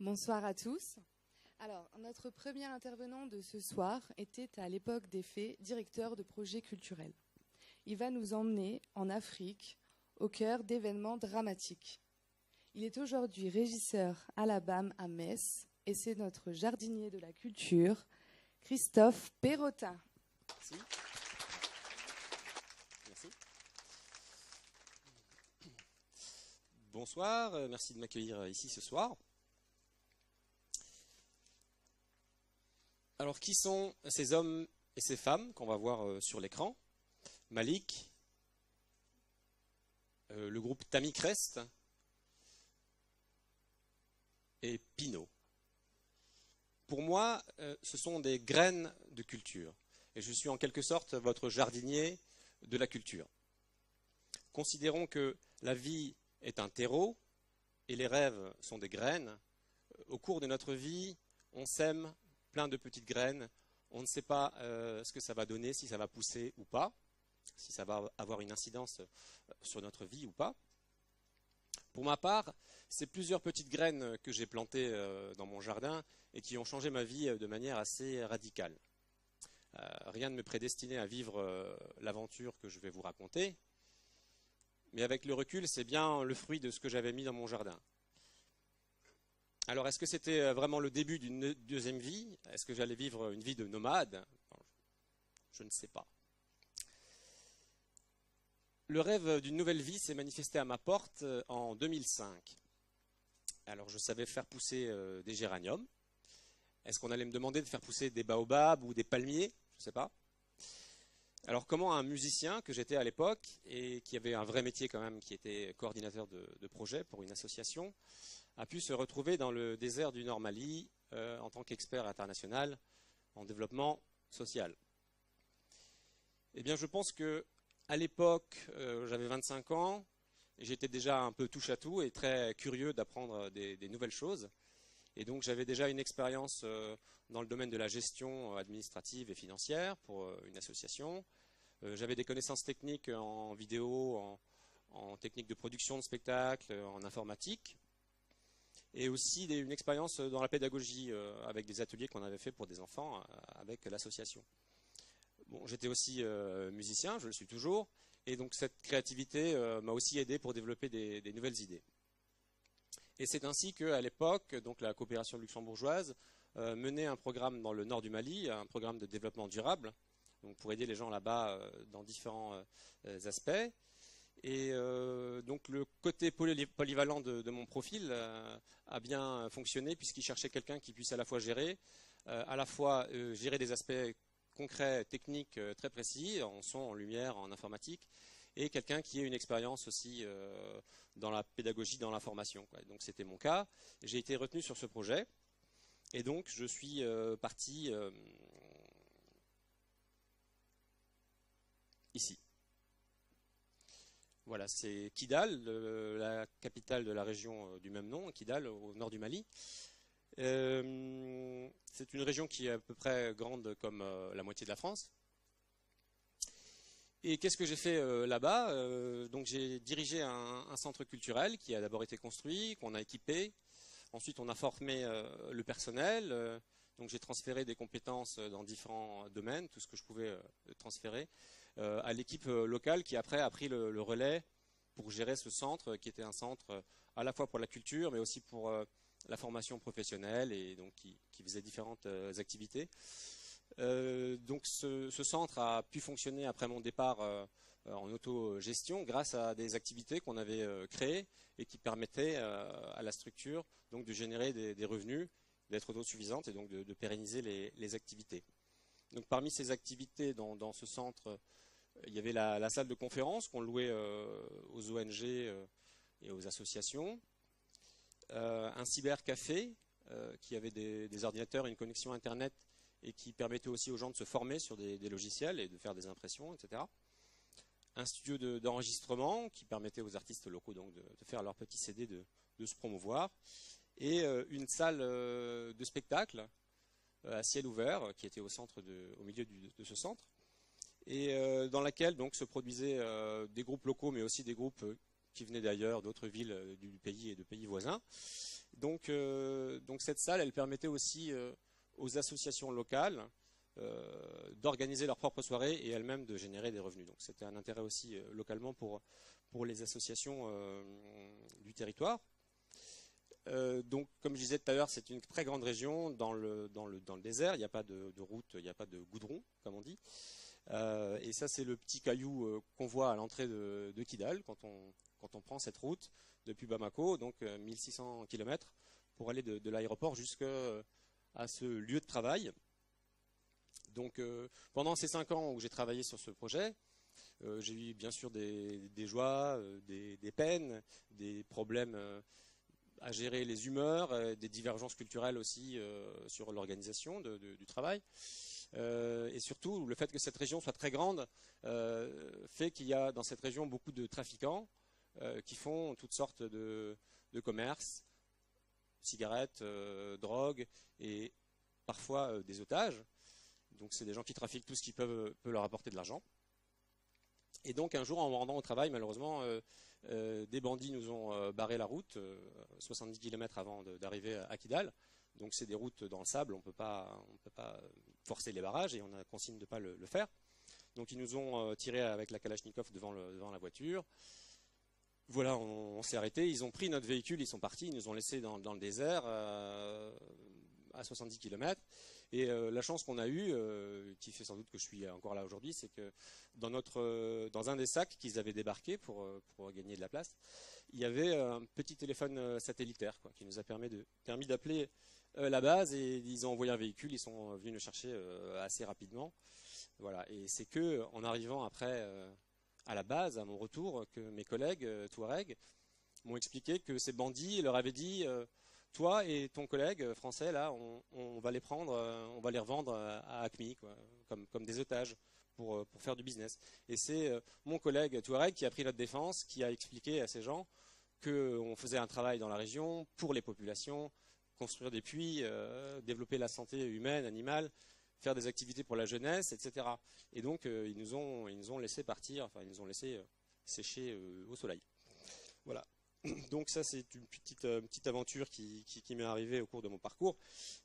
Bonsoir à tous. Alors, notre premier intervenant de ce soir était à l'époque des faits directeur de projets culturels. Il va nous emmener en Afrique, au cœur d'événements dramatiques. Il est aujourd'hui régisseur à la BAM à Metz et c'est notre jardinier de la culture, Christophe Perrotin. Merci. Merci. Bonsoir, merci de m'accueillir ici ce soir. Alors, qui sont ces hommes et ces femmes qu'on va voir sur l'écran? Malik, le groupe Tammy Crest et Pinot. Pour moi, ce sont des graines de culture. Et je suis en quelque sorte votre jardinier de la culture. Considérons que la vie est un terreau et les rêves sont des graines. Au cours de notre vie, on sème plein de petites graines. On ne sait pas ce que ça va donner, si ça va pousser ou pas, si ça va avoir une incidence sur notre vie ou pas. Pour ma part, c'est plusieurs petites graines que j'ai plantées dans mon jardin et qui ont changé ma vie de manière assez radicale. Rien ne me prédestinait à vivre l'aventure que je vais vous raconter, mais avec le recul, c'est bien le fruit de ce que j'avais mis dans mon jardin. Alors, est-ce que c'était vraiment le début d'une deuxième vie? Est-ce que j'allais vivre une vie de nomade? Je ne sais pas. Le rêve d'une nouvelle vie s'est manifesté à ma porte en 2005. Alors, je savais faire pousser des géraniums. Est-ce qu'on allait me demander de faire pousser des baobabs ou des palmiers? Je ne sais pas. Alors, comment un musicien que j'étais à l'époque et qui avait un vrai métier quand même, qui était coordinateur de projet pour une association, a pu se retrouver dans le désert du Nord Mali en tant qu'expert international en développement social? Eh bien, je pense que à l'époque, j'avais 25 ans, et j'étais déjà un peu touche-à-tout et très curieux d'apprendre des nouvelles choses. Et donc, j'avais déjà une expérience dans le domaine de la gestion administrative et financière pour une association. J'avais des connaissances techniques en vidéo, en technique de production de spectacles, en informatique. Et aussi une expérience dans la pédagogie avec des ateliers qu'on avait fait pour des enfants avec l'association. Bon, j'étais aussi musicien, je le suis toujours, et donc cette créativité m'a aussi aidé pour développer des nouvelles idées. Et c'est ainsi qu'à l'époque, donc la coopération luxembourgeoise menait un programme dans le nord du Mali, un programme de développement durable, donc pour aider les gens là-bas dans différents aspects. Et donc le côté polyvalent de mon profil a bien fonctionné puisqu'il cherchait quelqu'un qui puisse à la fois gérer, gérer des aspects concrets, techniques très précis, en son, en lumière, en informatique, et quelqu'un qui ait une expérience aussi dans la pédagogie, dans la formation. Donc c'était mon cas. J'ai été retenu sur ce projet, et donc je suis parti ici. Voilà, c'est Kidal, la capitale de la région du même nom, Kidal, au nord du Mali. C'est une région qui est à peu près grande comme la moitié de la France. Et qu'est-ce que j'ai fait là-bas? Donc j'ai dirigé un centre culturel qui a d'abord été construit, qu'on a équipé. Ensuite, on a formé le personnel. Donc j'ai transféré des compétences dans différents domaines, tout ce que je pouvais transférer, à l'équipe locale qui après a pris le relais pour gérer ce centre, qui était un centre à la fois pour la culture, mais aussi pour la formation professionnelle, et donc qui faisait différentes activités. Donc ce centre a pu fonctionner après mon départ en autogestion grâce à des activités qu'on avait créées et qui permettaient à la structure donc de générer des revenus, d'être autosuffisante et donc de pérenniser les activités. Donc parmi ces activités dans ce centre, il y avait la salle de conférence qu'on louait aux ONG et aux associations, un cybercafé qui avait des ordinateurs et une connexion Internet et qui permettait aussi aux gens de se former sur des logiciels et de faire des impressions, etc. Un studio d'enregistrement qui permettait aux artistes locaux donc de faire leur petit CD, de se promouvoir, et une salle de spectacle à ciel ouvert qui était au milieu de ce centre, et dans laquelle donc se produisaient des groupes locaux mais aussi des groupes qui venaient d'ailleurs, d'autres villes du pays et de pays voisins. Donc cette salle, elle permettait aussi aux associations locales d'organiser leurs propres soirées et elles-mêmes de générer des revenus. Donc c'était un intérêt aussi localement pour les associations du territoire. Donc, comme je disais tout à l'heure, c'est une très grande région dans le désert. Il n'y a pas de route, il n'y a pas de goudron, comme on dit. Et ça, c'est le petit caillou qu'on voit à l'entrée de Kidal quand on prend cette route depuis Bamako, donc 1600 km, pour aller de l'aéroport jusqu'à ce lieu de travail. Donc, pendant ces 5 ans où j'ai travaillé sur ce projet, j'ai eu bien sûr des joies, des peines, des problèmes à gérer les humeurs, des divergences culturelles aussi sur l'organisation du travail. Et surtout, le fait que cette région soit très grande fait qu'il y a dans cette région beaucoup de trafiquants qui font toutes sortes de commerces, cigarettes, drogues et parfois des otages. Donc c'est des gens qui trafiquent tout ce qui peut leur apporter de l'argent. Et donc un jour, en me rendant au travail, malheureusement, des bandits nous ont barré la route, 70 km avant d'arriver à Kidal. Donc c'est des routes dans le sable, on ne peut pas forcer les barrages et on a consigne de ne pas le faire. Donc ils nous ont tiré avec la Kalachnikov devant la voiture. Voilà, on s'est arrêté, ils ont pris notre véhicule, ils sont partis, ils nous ont laissés dans le désert à 70 km. Et la chance qu'on a eue, qui fait sans doute que je suis encore là aujourd'hui, c'est que dans un des sacs qu'ils avaient débarqué pour gagner de la place, il y avait un petit téléphone satellitaire qui nous a permis d'appeler la base et ils ont envoyé un véhicule, ils sont venus nous chercher assez rapidement. Voilà. Et c'est que en arrivant après à la base, à mon retour, que mes collègues Touareg m'ont expliqué que ces bandits leur avaient dit toi et ton collègue français, là, on va les prendre, on va les revendre à Acme, comme des otages, pour faire du business. Et c'est mon collègue Touareg qui a pris notre défense, qui a expliqué à ces gens qu'on faisait un travail dans la région pour les populations, construire des puits, développer la santé humaine, animale, faire des activités pour la jeunesse, etc. Et donc, ils nous ont laissé partir, enfin, ils nous ont laissé sécher au soleil. Voilà. Donc ça, c'est une petite aventure qui m'est arrivée au cours de mon parcours,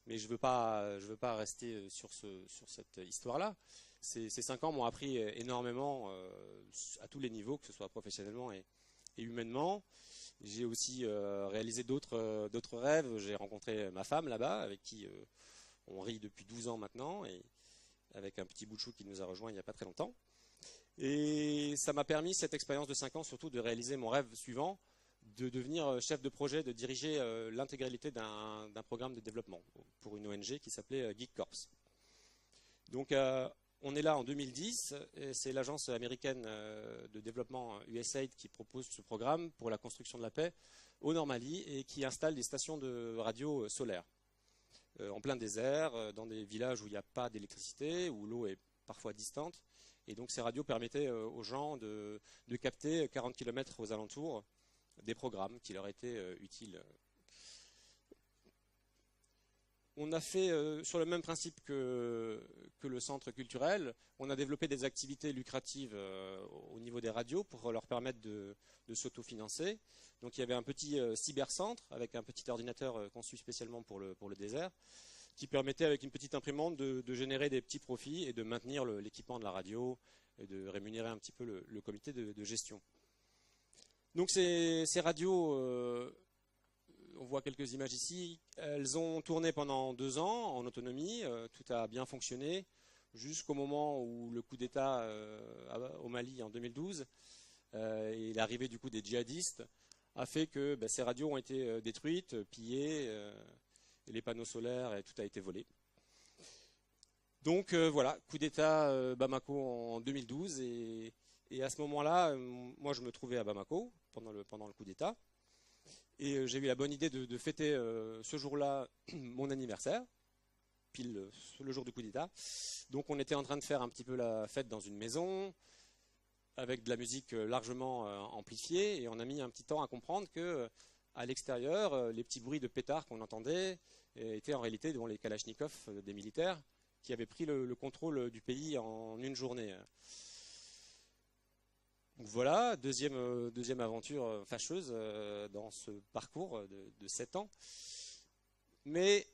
mais je veux pas rester sur cette histoire-là. Ces 5 ans m'ont appris énormément à tous les niveaux, que ce soit professionnellement et humainement. J'ai aussi réalisé d'autres rêves. J'ai rencontré ma femme là-bas, avec qui on rit depuis 12 ans maintenant, et avec un petit bout de chou qui nous a rejoint il n'y a pas très longtemps. Et ça m'a permis, cette expérience de 5 ans, surtout de réaliser mon rêve suivant, de devenir chef de projet, de diriger l'intégralité d'un programme de développement pour une ONG qui s'appelait Geek Corps. Donc on est là en 2010, et c'est l'agence américaine de développement USAID qui propose ce programme pour la construction de la paix au Nord-Mali et qui installe des stations de radio solaires en plein désert, dans des villages où il n'y a pas d'électricité, où l'eau est parfois distante. Et donc ces radios permettaient aux gens de capter 40 km aux alentours des programmes qui leur étaient utiles. On a fait, sur le même principe que le centre culturel, on a développé des activités lucratives au niveau des radios pour leur permettre de s'autofinancer. Donc il y avait un petit cybercentre avec un petit ordinateur conçu spécialement pour le désert, qui permettait avec une petite imprimante de générer des petits profits et de maintenir l'équipement de la radio et de rémunérer un petit peu le comité de gestion. Donc ces radios, on voit quelques images ici, elles ont tourné pendant 2 ans en autonomie, tout a bien fonctionné jusqu'au moment où le coup d'État au Mali en 2012 et l'arrivée du coup des djihadistes a fait que ces radios ont été détruites, pillées, et les panneaux solaires et tout a été volé. Donc voilà, coup d'État Bamako en 2012 et à ce moment-là, moi je me trouvais à Bamako pendant le coup d'État et j'ai eu la bonne idée de fêter ce jour-là mon anniversaire, pile le jour du coup d'État. Donc on était en train de faire un petit peu la fête dans une maison avec de la musique largement amplifiée et on a mis un petit temps à comprendre que à l'extérieur, les petits bruits de pétards qu'on entendait étaient en réalité devant les kalachnikovs des militaires qui avaient pris le contrôle du pays en une journée. Donc voilà, deuxième aventure fâcheuse dans ce parcours de 7 ans. Mais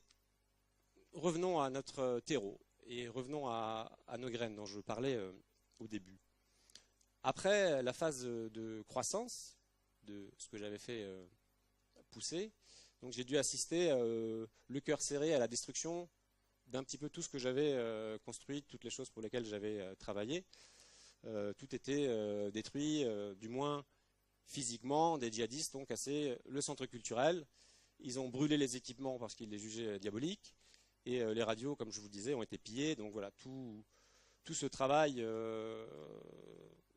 revenons à notre terreau et revenons à nos graines dont je parlais au début. Après la phase de croissance de ce que j'avais fait pousser, donc j'ai dû assister le cœur serré à la destruction d'un petit peu tout ce que j'avais construit, toutes les choses pour lesquelles j'avais travaillé. Tout était détruit, du moins physiquement. Des djihadistes ont cassé le centre culturel. Ils ont brûlé les équipements parce qu'ils les jugeaient diaboliques. Et les radios, comme je vous le disais, ont été pillées. Donc voilà, tout ce travail,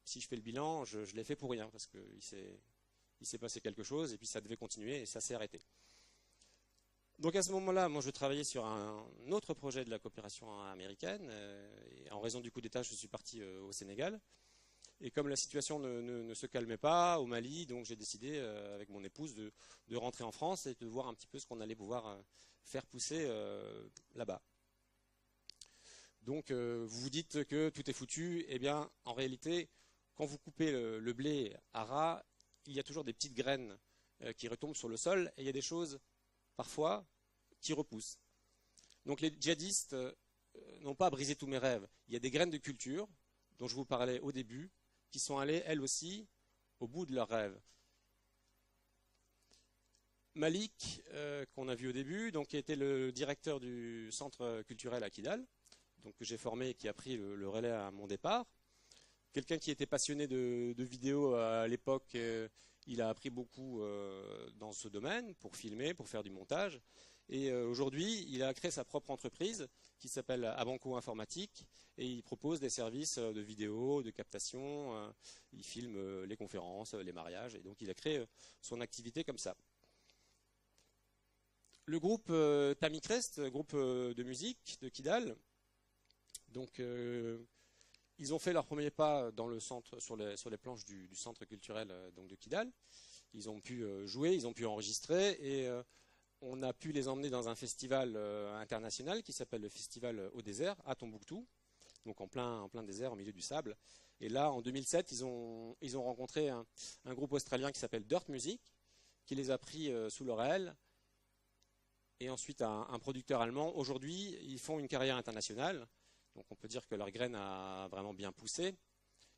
si je fais le bilan, je l'ai fait pour rien parce qu'il s'est passé quelque chose et puis ça devait continuer et ça s'est arrêté. Donc à ce moment-là, moi je travaillais sur un autre projet de la coopération américaine. Et en raison du coup d'État, je suis parti au Sénégal. Et comme la situation ne se calmait pas au Mali, donc j'ai décidé avec mon épouse de rentrer en France et de voir un petit peu ce qu'on allait pouvoir faire pousser là-bas. Donc vous vous dites que tout est foutu. Eh bien en réalité, quand vous coupez le blé à ras, il y a toujours des petites graines qui retombent sur le sol et il y a des choses parfois qui repoussent. Donc les djihadistes n'ont pas brisé tous mes rêves. Il y a des graines de culture dont je vous parlais au début qui sont allées elles aussi au bout de leurs rêves. Malik, qu'on a vu au début, donc, qui était le directeur du centre culturel à Kidal, donc, que j'ai formé et qui a pris le relais à mon départ. Quelqu'un qui était passionné de vidéos à l'époque, il a appris beaucoup dans ce domaine pour filmer, pour faire du montage. Et aujourd'hui, il a créé sa propre entreprise qui s'appelle Abanco Informatique et il propose des services de vidéo, de captation. Il filme les conférences, les mariages et donc il a créé son activité comme ça. Le groupe Tamicrest, groupe de musique de Kidal, donc ils ont fait leur premier pas dans le centre, sur les planches du centre culturel donc de Kidal. Ils ont pu jouer, ils ont pu enregistrer et on a pu les emmener dans un festival international qui s'appelle le Festival au désert à Tombouctou, donc en plein désert au milieu du sable. Et là, en 2007, ils ont rencontré un groupe australien qui s'appelle Dirt Music, qui les a pris sous leur aile. Et ensuite, un producteur allemand. Aujourd'hui, ils font une carrière internationale. Donc on peut dire que leur graine a vraiment bien poussé.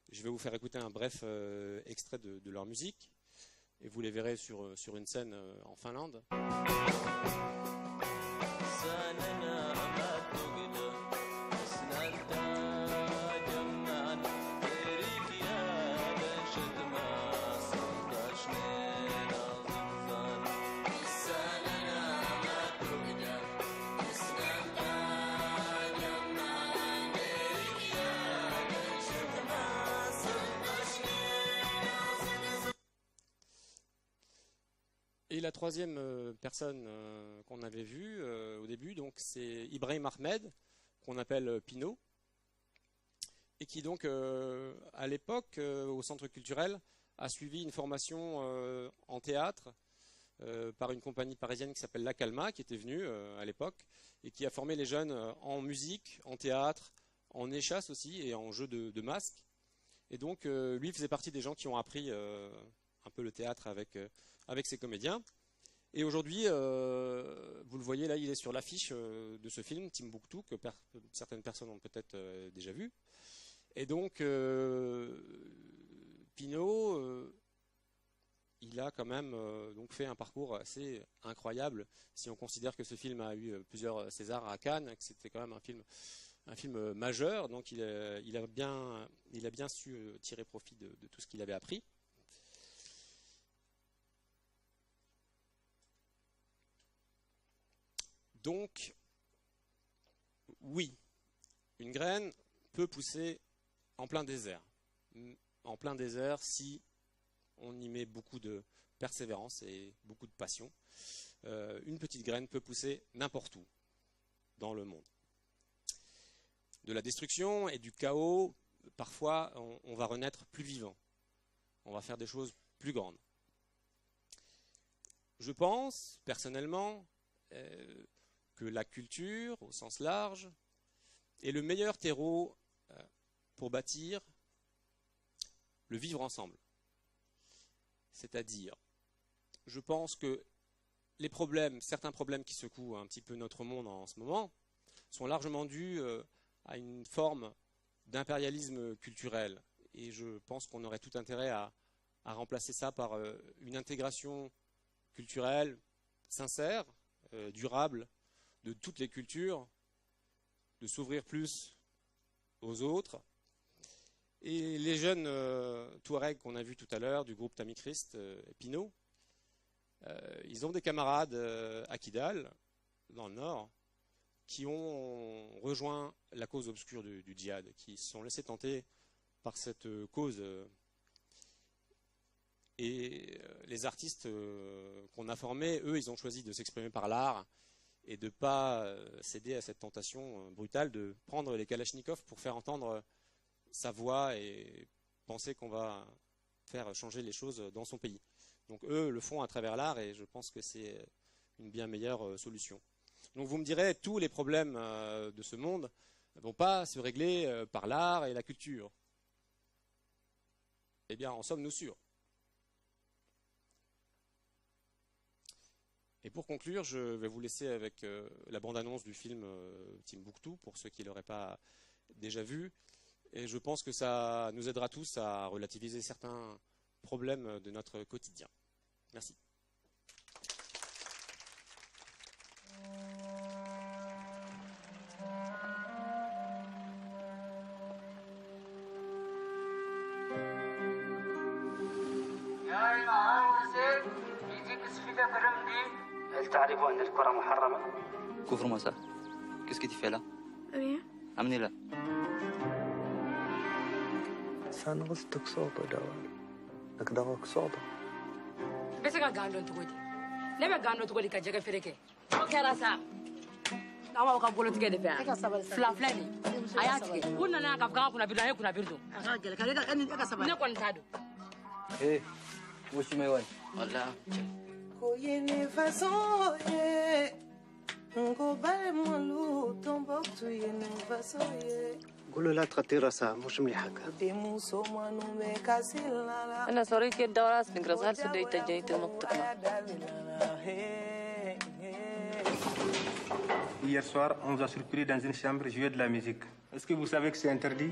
Je vais vous faire écouter un bref extrait de leur musique. Et vous les verrez sur une scène en Finlande. Et la troisième personne qu'on avait vue au début, donc c'est Ibrahim Ahmed, qu'on appelle Pino, et qui donc à l'époque au centre culturel a suivi une formation en théâtre par une compagnie parisienne qui s'appelle La Calma, qui était venue à l'époque et qui a formé les jeunes en musique, en théâtre, en échasse aussi et en jeu de masques. Et donc lui faisait partie des gens qui ont appris un peu le théâtre avec ses comédiens. Et aujourd'hui, vous le voyez là, il est sur l'affiche de ce film, Timbuktu, que certaines personnes ont peut-être déjà vu. Et donc, Pino, il a quand même donc fait un parcours assez incroyable, si on considère que ce film a eu plusieurs Césars à Cannes, que c'était quand même un film majeur, donc il a bien su tirer profit de tout ce qu'il avait appris. Donc, oui, une graine peut pousser en plein désert. En plein désert si on y met beaucoup de persévérance et beaucoup de passion. Une petite graine peut pousser n'importe où dans le monde. De la destruction et du chaos, parfois on va renaître plus vivant. On va faire des choses plus grandes. Je pense, personnellement, que la culture, au sens large, est le meilleur terreau pour bâtir le vivre ensemble. C'est-à-dire, je pense que les problèmes, certains problèmes qui secouent un petit peu notre monde en ce moment, sont largement dus à une forme d'impérialisme culturel. Et je pense qu'on aurait tout intérêt à remplacer ça par une intégration culturelle sincère, durable, de toutes les cultures, de s'ouvrir plus aux autres. Et les jeunes Touaregs qu'on a vus tout à l'heure, du groupe Tamis Christ et Pinot, ils ont des camarades à Kidal, dans le nord, qui ont rejoint la cause obscure du djihad, qui se sont laissés tenter par cette cause. Et les artistes qu'on a formés, eux, ils ont choisi de s'exprimer par l'art et de ne pas céder à cette tentation brutale de prendre les kalachnikovs pour faire entendre sa voix et penser qu'on va faire changer les choses dans son pays. Donc eux le font à travers l'art et je pense que c'est une bien meilleure solution. Donc vous me direz, tous les problèmes de ce monde ne vont pas se régler par l'art et la culture. Eh bien, en sommes-nous sûrs? Et pour conclure, je vais vous laisser avec la bande-annonce du film Timbuktu, pour ceux qui ne l'auraient pas déjà vu. Et je pense que ça nous aidera tous à relativiser certains problèmes de notre quotidien. Merci. هل تعرف أن الكرة محرمة؟ كفر مساء. Qu'est-ce que tu fais là? Rien. Amenez-la. Sana قصدك صوته دوال لك دواك صوته بس كان تقولي لما كان تقولي كجاك فريكه اوكي راسا كما وقبلوا تكده فيها فلان فلاني اياتك كنا ناقف كنا بيرو كنا بيرو راجل كان نكون تادو ايه وش ما يوان والله Koyene façon ye ngo bale molu Tombouctou yene façon ye قولوا لا تغطي راسها مش مليحة demu somanu me kasilala أنا صريت الدوراس نقرأ سدي تجيت نقطة. Hier soir, on nous a surpris dans une chambre jouer de la musique. Est-ce que vous savez que c'est interdit?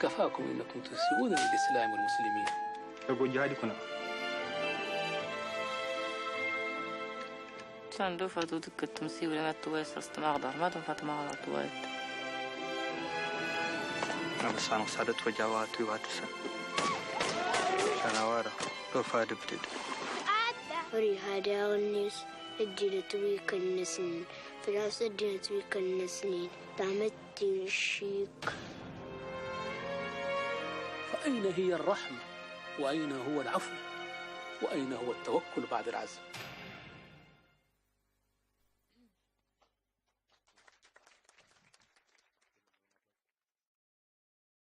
كفاكم انكم تسيئون للاسلام والمسلمين. تقول جهادي كنا. سندو فاتو تكتم سي ولا ما تويس استماغدر ما تنفت ما تويت. أنا بس أنا صارت وجوات ويواتسا شنوارة كفاد بدد وري هذا الناس الجيل توي كنسن فراس الدين توي كنسنين تعمد الشيك. فأين هي الرحمة؟ وأين هو العفو؟ وأين هو التوكل بعد العزم؟